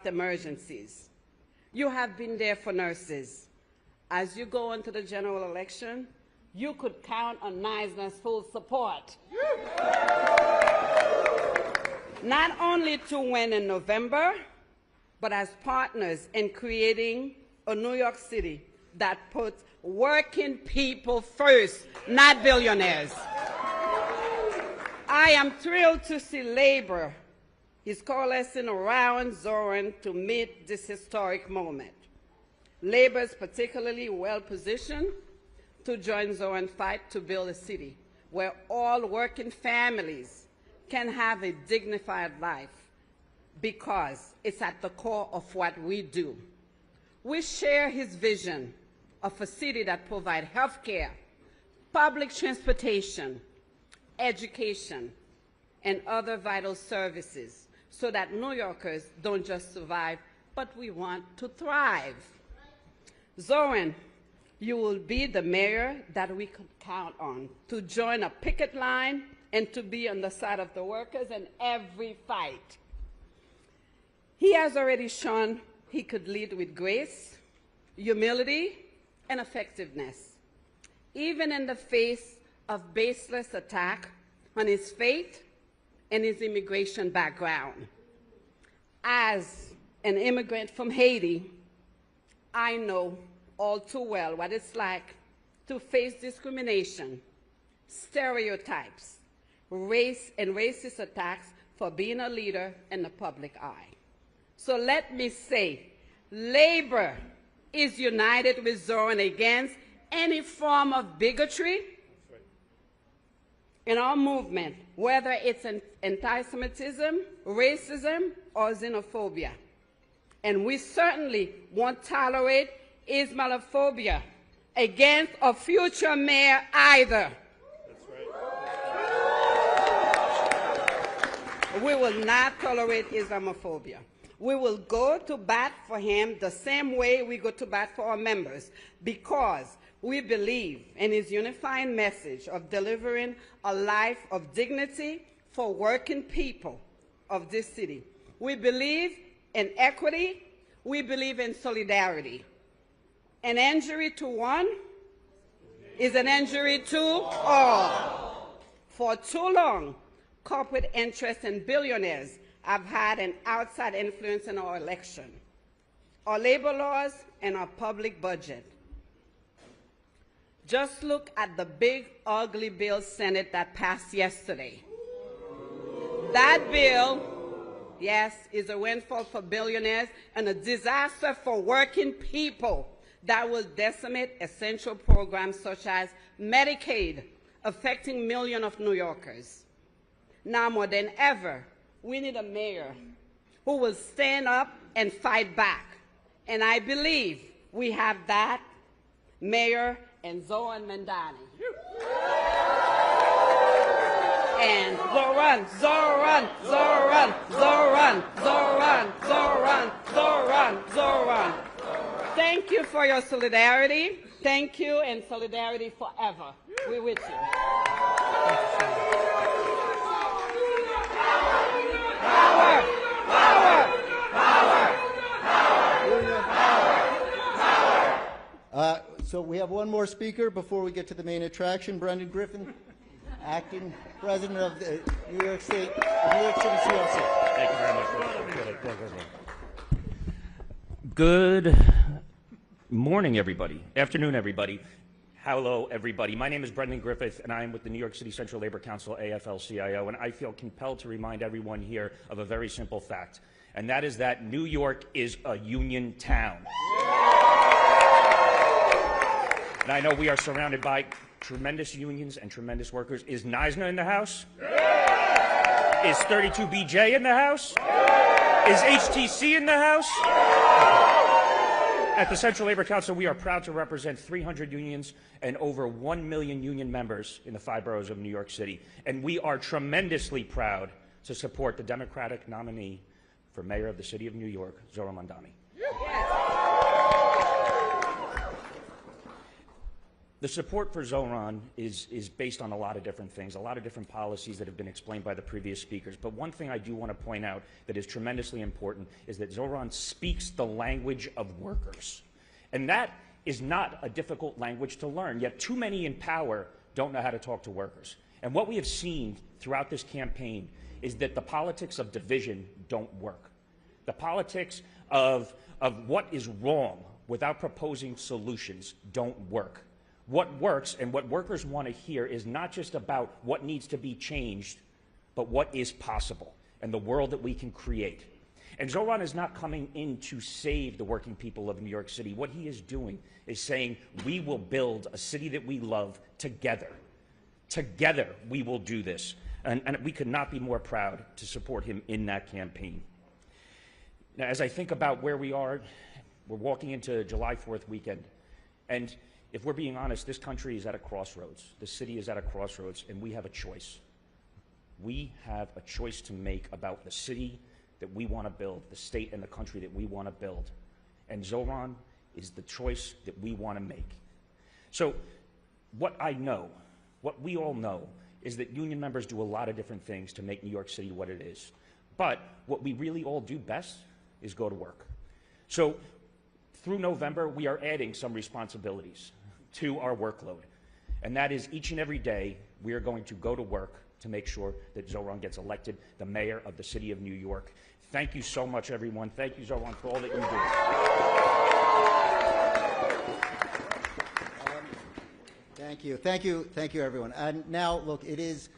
emergencies. You have been there for nurses. As you go into the general election, you could count on Neisner's full support. Not only to win in November, but as partners in creating a New York City that puts working people first, not billionaires. I am thrilled to see labor is coalescing around Zohran to meet this historic moment. Labor is particularly well positioned to join Zohran's fight to build a city where all working families can have a dignified life, because it's at the core of what we do. We share his vision of a city that provides health care, public transportation, education, and other vital services so that New Yorkers don't just survive, but we want to thrive. Zohran, you will be the mayor that we could count on to join a picket line and to be on the side of the workers in every fight. He has already shown he could lead with grace, humility, and effectiveness, even in the face of baseless attack on his faith and his immigration background. As an immigrant from Haiti, I know all too well what it's like to face discrimination, stereotypes, race and racist attacks for being a leader in the public eye. So let me say, labor is united with Zohran against any form of bigotry in our movement, whether it's anti-Semitism, racism, or xenophobia. And we certainly won't tolerate Islamophobia against a future mayor either. That's right. We will not tolerate Islamophobia. We will go to bat for him the same way we go to bat for our members, because we believe in his unifying message of delivering a life of dignity for working people of this city. We believe in equity. We believe in solidarity. An injury to one is an injury to all. For too long, corporate interests and billionaires have had an outside influence in our election, our labor laws, and our public budget. Just look at the big, ugly bill Senate that passed yesterday. That bill, yes, is a windfall for billionaires and a disaster for working people that will decimate essential programs such as Medicaid, affecting millions of New Yorkers. Now more than ever, we need a mayor who will stand up and fight back. And I believe we have that mayor in Zohran Mamdani. And Zohran, Zohran, Zohran, Zohran, Zohran, Zohran, Zohran, Zohran. Thank you for your solidarity. Thank you, and solidarity forever. We're with you. Power! Power! Power! Power! So we have one more speaker before we get to the main attraction. Brendan Griffith, acting president of the New York City CLC. Thank you very much. Good morning, everybody. Afternoon, everybody. Hello, everybody. My name is Brendan Griffith, and I am with the New York City Central Labor Council, AFL-CIO, and I feel compelled to remind everyone here of a very simple fact, and that is that New York is a union town. And I know we are surrounded by tremendous unions and tremendous workers. Is Neisner in the house? Yeah! Is 32BJ in the house? Yeah! Is HTC in the house? Yeah! At the Central Labor Council, we are proud to represent 300 unions and over 1 million union members in the 5 boroughs of New York City. And we are tremendously proud to support the Democratic nominee for mayor of the city of New York, Zohran Mamdani. The support for Zohran is based on a lot of different things, a lot of different policies that have been explained by the previous speakers. But one thing I do want to point out that is tremendously important is that Zohran speaks the language of workers. And that is not a difficult language to learn, yet too many in power don't know how to talk to workers. And what we have seen throughout this campaign is that the politics of division don't work. The politics of what is wrong without proposing solutions don't work. What works and what workers want to hear is not just about what needs to be changed, but what is possible and the world that we can create. And Zohran is not coming in to save the working people of New York City. What he is doing is saying, we will build a city that we love together. Together we will do this. And we could not be more proud to support him in that campaign. Now, as I think about where we are, we're walking into July 4th weekend. And if we're being honest, this country is at a crossroads. The city is at a crossroads, and we have a choice. We have a choice to make about the city that we want to build, the state and the country that we want to build. And Zohran is the choice that we want to make. So what I know, what we all know, is that union members do a lot of different things to make New York City what it is. But what we really all do best is go to work. So through November, we are adding some responsibilities to our workload. And that is each and every day, we are going to go to work to make sure that Zohran gets elected the mayor of the city of New York. Thank you so much, everyone. Thank you, Zohran, for all that you do. Thank you, everyone. And now, look, it is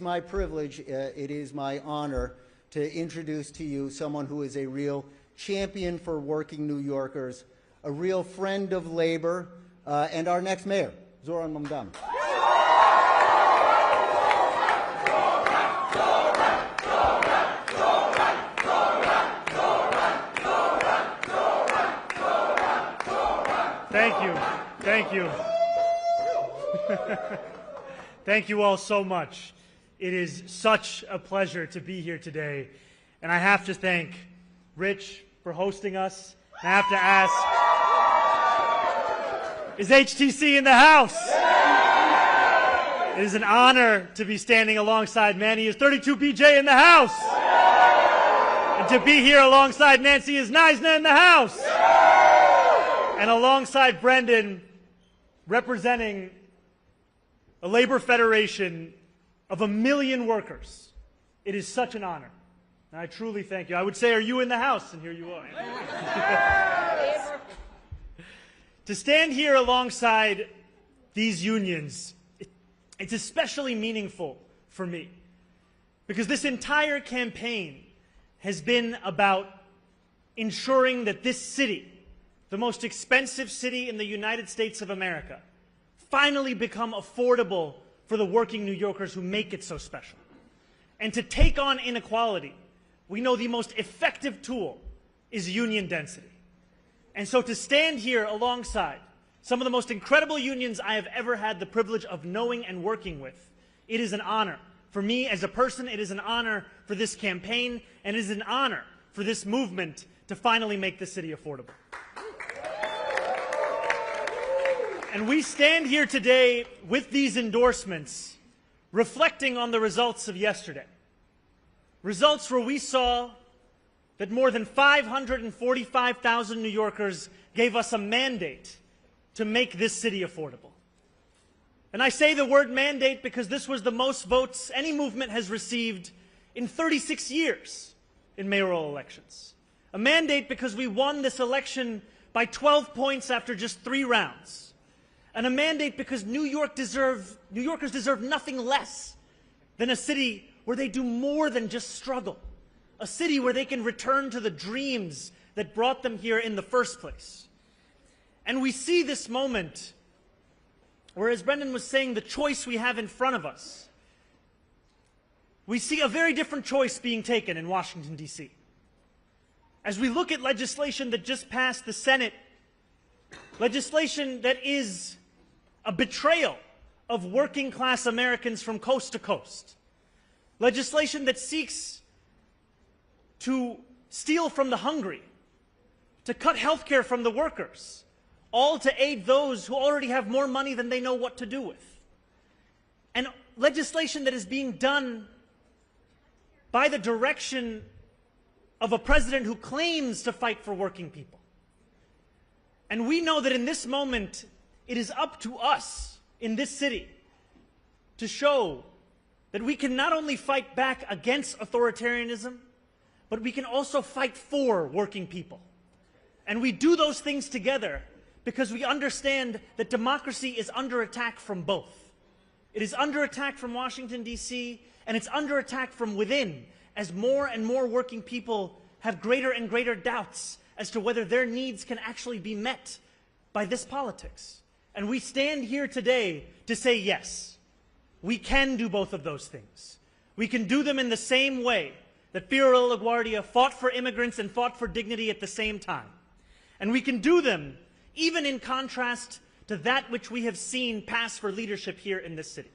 my privilege, it is my honor to introduce to you someone who is a real champion for working New Yorkers, a real friend of labor, and our next mayor, Zohran Mamdani. Thank you. Thank you. Thank you all so much. It is such a pleasure to be here today. And I have to thank Rich for hosting us. I have to ask, is HTC in the house? It is an honor to be standing alongside Manny. Is 32BJ in the house? And to be here alongside Nancy is Neisner in the house. And alongside Brendan, representing a labor federation of 1 million workers. It is such an honor. And I truly thank you. I would say, are you in the house? And here you are. To stand here alongside these unions, it's especially meaningful for me. Because this entire campaign has been about ensuring that this city, the most expensive city in the United States of America, finally become affordable for the working New Yorkers who make it so special. And to take on inequality, we know the most effective tool is union density. And so to stand here alongside some of the most incredible unions I have ever had the privilege of knowing and working with, it is an honor. For me as a person, it is an honor for this campaign, and it is an honor for this movement to finally make the city affordable. And we stand here today with these endorsements, reflecting on the results of yesterday. Results where we saw that more than 545,000 New Yorkers gave us a mandate to make this city affordable. And I say the word mandate because this was the most votes any movement has received in 36 years in mayoral elections. A mandate because we won this election by 12 points after just 3 rounds. And a mandate because New Yorkers deserve nothing less than a city where they do more than just struggle. A city where they can return to the dreams that brought them here in the first place. And we see this moment where, as Brendan was saying, the choice we have in front of us, we see a very different choice being taken in Washington, D.C. As we look at legislation that just passed the Senate, legislation that is a betrayal of working-class Americans from coast to coast. Legislation that seeks to steal from the hungry, to cut health care from the workers, all to aid those who already have more money than they know what to do with. And legislation that is being done by the direction of a president who claims to fight for working people. And we know that in this moment, it is up to us in this city to show that we can not only fight back against authoritarianism, but we can also fight for working people. And we do those things together because we understand that democracy is under attack from both. It is under attack from Washington, D.C., and it's under attack from within as more and more working people have greater and greater doubts as to whether their needs can actually be met by this politics. And we stand here today to say yes, we can do both of those things. We can do them in the same way that Fiorello LaGuardia fought for immigrants and fought for dignity at the same time. And we can do them even in contrast to that which we have seen pass for leadership here in this city.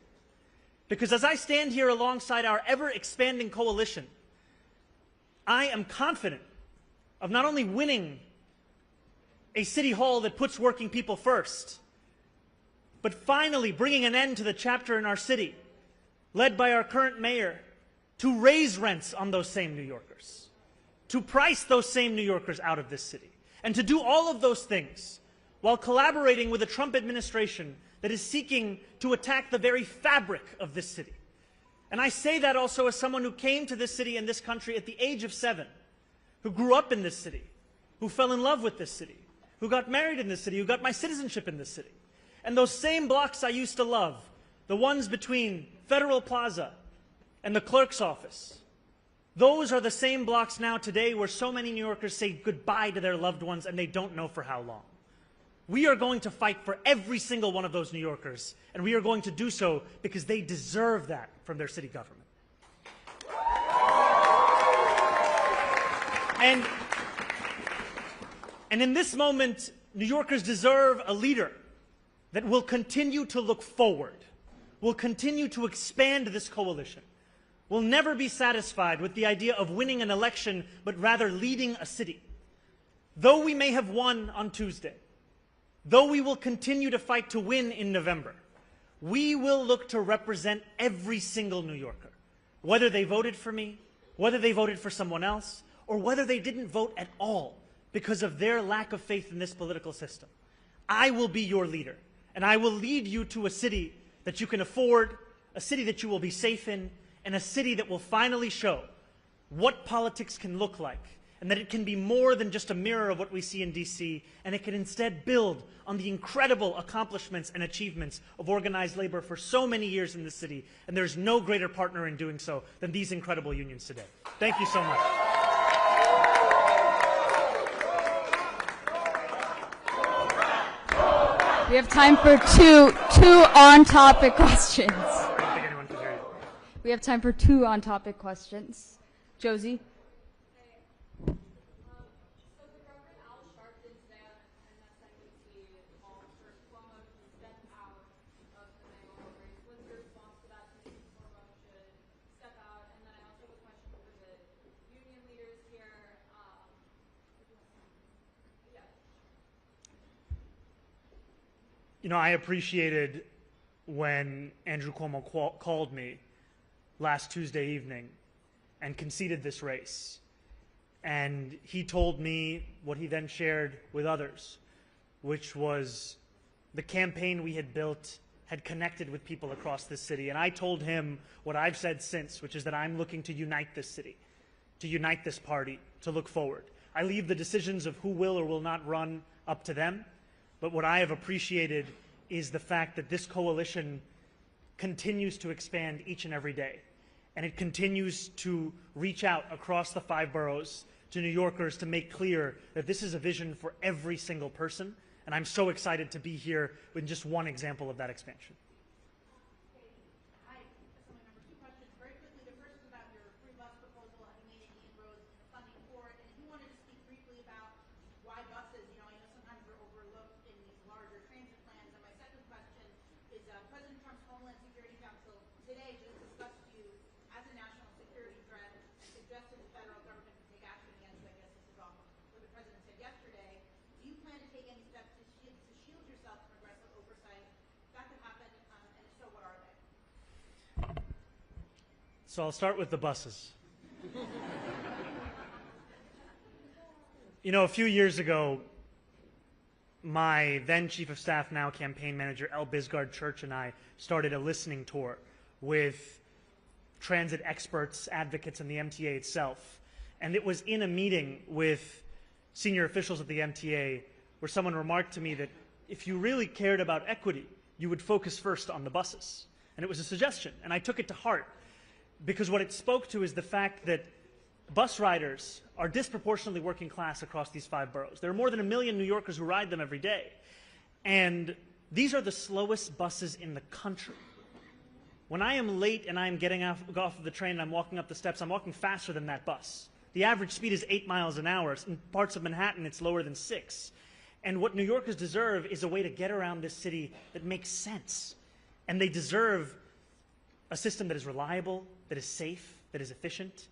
Because as I stand here alongside our ever-expanding coalition, I am confident of not only winning a city hall that puts working people first, but finally bringing an end to the chapter in our city, led by our current mayor, to raise rents on those same New Yorkers, to price those same New Yorkers out of this city, and to do all of those things while collaborating with a Trump administration that is seeking to attack the very fabric of this city. And I say that also as someone who came to this city and this country at the age of 7, who grew up in this city, who fell in love with this city, who got married in this city, who got my citizenship in this city. And those same blocks I used to love, the ones between Federal Plaza and the clerk's office, those are the same blocks now today where so many New Yorkers say goodbye to their loved ones and they don't know for how long. We are going to fight for every single one of those New Yorkers, and we are going to do so because they deserve that from their city government. And in this moment, New Yorkers deserve a leader that will continue to look forward, will continue to expand this coalition, will never be satisfied with the idea of winning an election, but rather leading a city. Though we may have won on Tuesday, though we will continue to fight to win in November, we will look to represent every single New Yorker, whether they voted for me, whether they voted for someone else, or whether they didn't vote at all because of their lack of faith in this political system. I will be your leader, and I will lead you to a city that you can afford, a city that you will be safe in, and a city that will finally show what politics can look like, and that it can be more than just a mirror of what we see in D.C., and it can instead build on the incredible accomplishments and achievements of organized labor for so many years in this city, and there's no greater partner in doing so than these incredible unions today. Thank you so much. We have time for two on-topic questions. I don't think anyone can hear you. We have time for 2 on-topic questions. Josie? You know, I appreciated when Andrew Cuomo called me last Tuesday evening and conceded this race. And he told me what he then shared with others, which was the campaign we had built had connected with people across this city. And I told him what I've said since, which is that I'm looking to unite this city, to unite this party, to look forward. I leave the decisions of who will or will not run up to them. But what I have appreciated is the fact that this coalition continues to expand each and every day. And it continues to reach out across the 5 boroughs to New Yorkers to make clear that this is a vision for every single person. And I'm so excited to be here with just one example of that expansion. So I'll start with the buses. You know, a few years ago, my then Chief of Staff, now Campaign Manager, L. Bisgard Church, and I started a listening tour with transit experts, advocates, and the MTA itself. And it was in a meeting with senior officials at the MTA where someone remarked to me that if you really cared about equity, you would focus first on the buses. And it was a suggestion, and I took it to heart, because what it spoke to is the fact that bus riders are disproportionately working class across these 5 boroughs. There are more than 1 million New Yorkers who ride them every day. And these are the slowest buses in the country. When I am late and I'm getting off of the train and I'm walking up the steps, I'm walking faster than that bus. The average speed is 8 miles an hour. In parts of Manhattan, it's lower than 6. And what New Yorkers deserve is a way to get around this city that makes sense. And they deserve a system that is reliable, that is safe, that is efficient.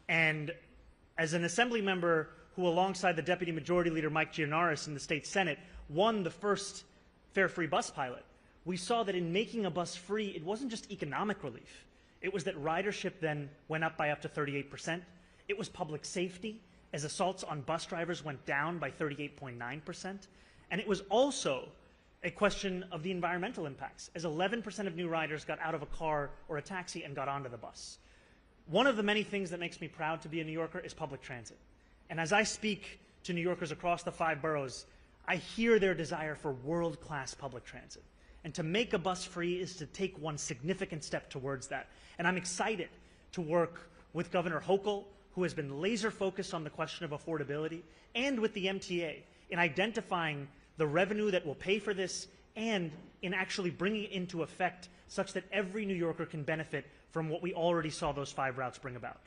And as an assembly member who, alongside the Deputy Majority Leader Mike Gianaris in the state Senate, won the first fare-free bus pilot, we saw that in making a bus free, it wasn't just economic relief. It was that ridership then went up by up to 38%. It was public safety, as assaults on bus drivers went down by 38.9%. And it was also a question of the environmental impacts, as 11% of new riders got out of a car or a taxi and got onto the bus. One of the many things that makes me proud to be a New Yorker is public transit. And as I speak to New Yorkers across the 5 boroughs, I hear their desire for world-class public transit. And to make a bus free is to take one significant step towards that. And I'm excited to work with Governor Hochul, who has been laser focused on the question of affordability, and with the MTA in identifying the revenue that will pay for this and in actually bringing it into effect such that every New Yorker can benefit from what we already saw those 5 routes bring about.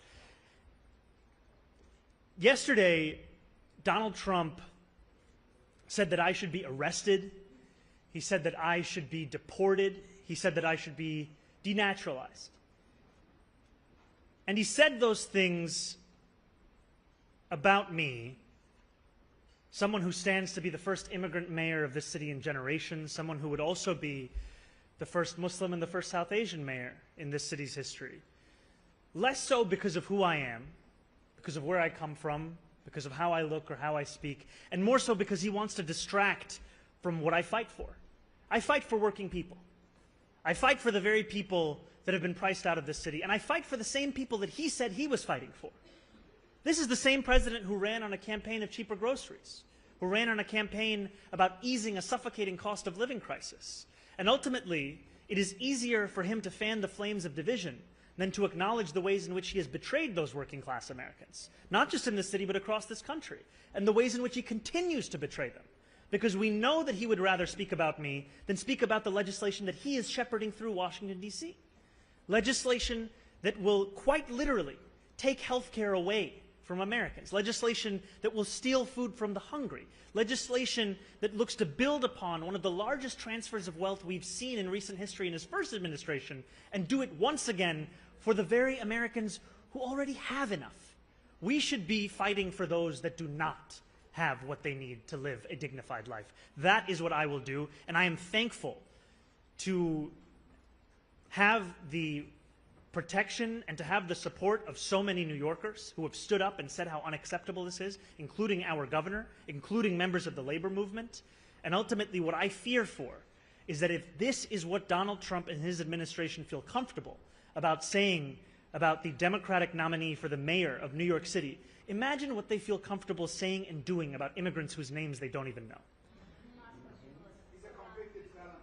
Yesterday, Donald Trump said that I should be arrested. He said that I should be deported. He said that I should be denaturalized. And he said those things about me, someone who stands to be the first immigrant mayor of this city in generations, someone who would also be the first Muslim and the first South Asian mayor in this city's history. Less so because of who I am, because of where I come from, because of how I look or how I speak, and more so because he wants to distract from what I fight for. I fight for working people. I fight for the very people that have been priced out of this city, and I fight for the same people that he said he was fighting for. This is the same president who ran on a campaign of cheaper groceries, who ran on a campaign about easing a suffocating cost of living crisis. And ultimately, it is easier for him to fan the flames of division than to acknowledge the ways in which he has betrayed those working class Americans, not just in this city, but across this country, and the ways in which he continues to betray them. Because we know that he would rather speak about me than speak about the legislation that he is shepherding through Washington, D.C. Legislation that will quite literally take health care away from Americans. Legislation that will steal food from the hungry. Legislation that looks to build upon one of the largest transfers of wealth we've seen in recent history in his first administration and do it once again for the very Americans who already have enough. We should be fighting for those that do not have what they need to live a dignified life. That is what I will do, and I am thankful to have the protection and to have the support of so many New Yorkers who have stood up and said how unacceptable this is, including our governor, including members of the labor movement. And ultimately, what I fear for is that if this is what Donald Trump and his administration feel comfortable about saying about the Democratic nominee for the mayor of New York City, imagine what they feel comfortable saying and doing about immigrants whose names they don't even know. He's a convicted felon.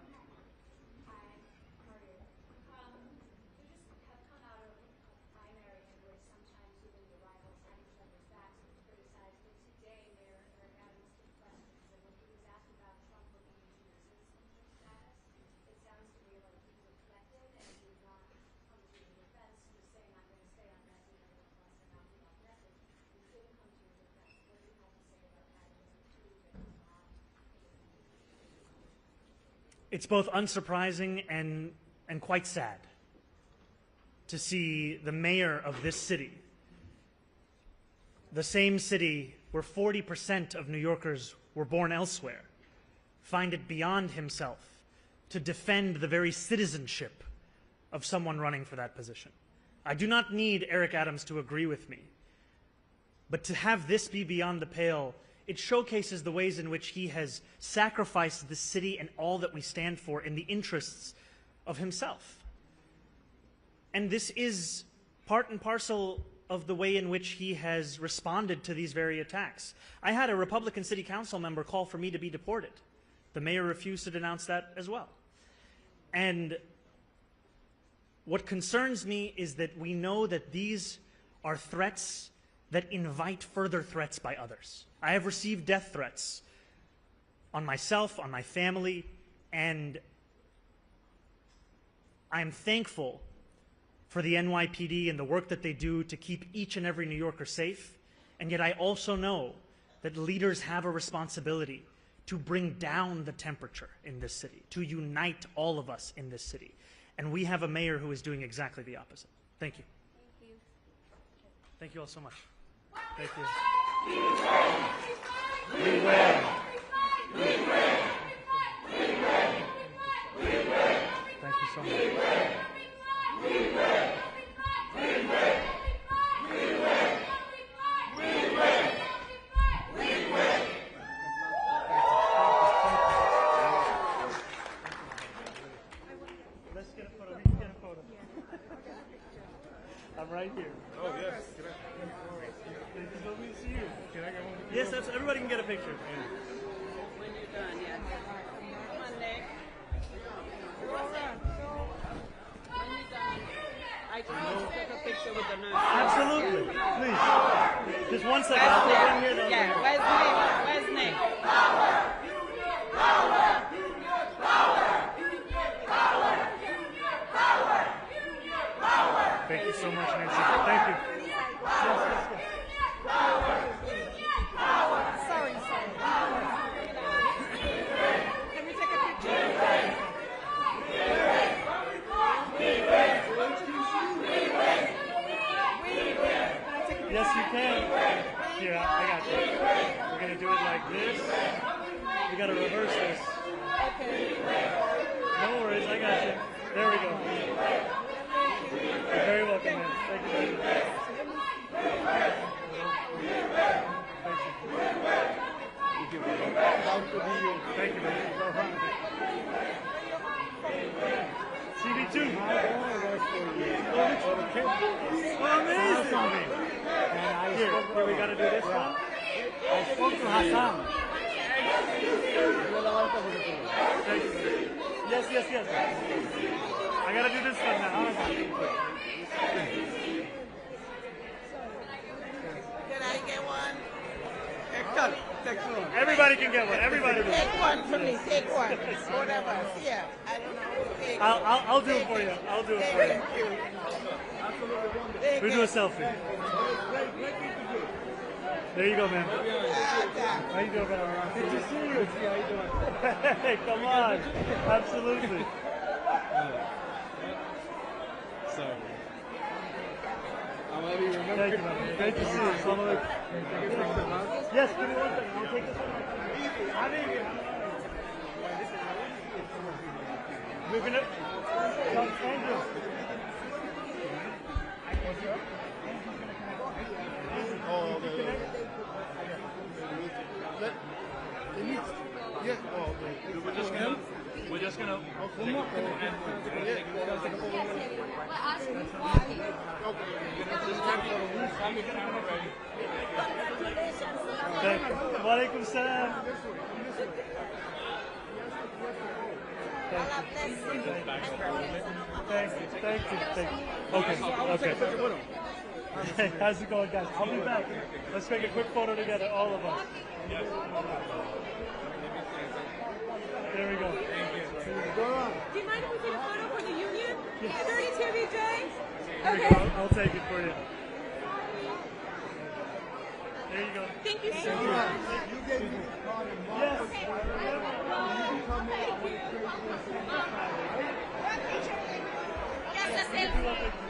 It's both unsurprising and quite sad to see the mayor of this city, the same city where 40% of New Yorkers were born elsewhere, find it beyond himself to defend the very citizenship of someone running for that position. I do not need Eric Adams to agree with me. But to have this be beyond the pale, it showcases the ways in which he has sacrificed the city and all that we stand for in the interests of himself. And this is part and parcel of the way in which he has responded to these very attacks. I had a Republican city council member call for me to be deported. The mayor refused to denounce that as well. And what concerns me is that we know that these are threats that invite further threats by others. I have received death threats on myself, on my family, and I'm thankful for the NYPD and the work that they do to keep each and every New Yorker safe. And yet I also know that leaders have a responsibility to bring down the temperature in this city, to unite all of us in this city. And we have a mayor who is doing exactly the opposite. Thank you. Thank you. Thank you all so much. Thank you. We win. We win. Thank you so much. Let's get a photo. We can get a photo. I'm right here. Oh, yes. Let me see you. Can I get one? Yes, everybody can get a picture. When you're done, yeah. Come on, Nick. When you're done, I just want to take a picture with the nurse. Absolutely. Please. Just one second. I'll take one here. Yeah, where's Nick? Where's Nick? Thank you so much, Nancy. Thank you. Sorry. Can we take a picture? Yes, you can. Here, I got you. We're going to do it like this. We got to reverse this. No worries, I got you. There we go. You're very welcome, man. Thank you very much. Thank you. Thank you, man. CB2. Oh, amazing. Here, we got to do this one. I spoke to Hassan. Yes. I got to do this one now. Can I get one? Take one. Everybody can get one. Everybody can. Take one for me. Take one. Whatever. Yeah. I don't know. Take I'll do it for you. I'll do it for you. Thank you. We do a selfie. There you go, man. How you doing, man? Good to see you. How you doing? Hey, come on. Absolutely. Sorry. Thank you, man. Great to see you. Assalamu alaikum. Yes, give me one second. I'll take this one. We're going to... Andrew. We're just gonna Walaikum salam. Thank you. Okay. Hey, how's it going, guys? I'll be back. Let's take a quick photo together, all of us. There we go. Do you mind if we take a photo for the union? 32 BJ? Here we Okay. go. I'll take it for you. There you go. Thank you so much. Yes. Yes, that's it.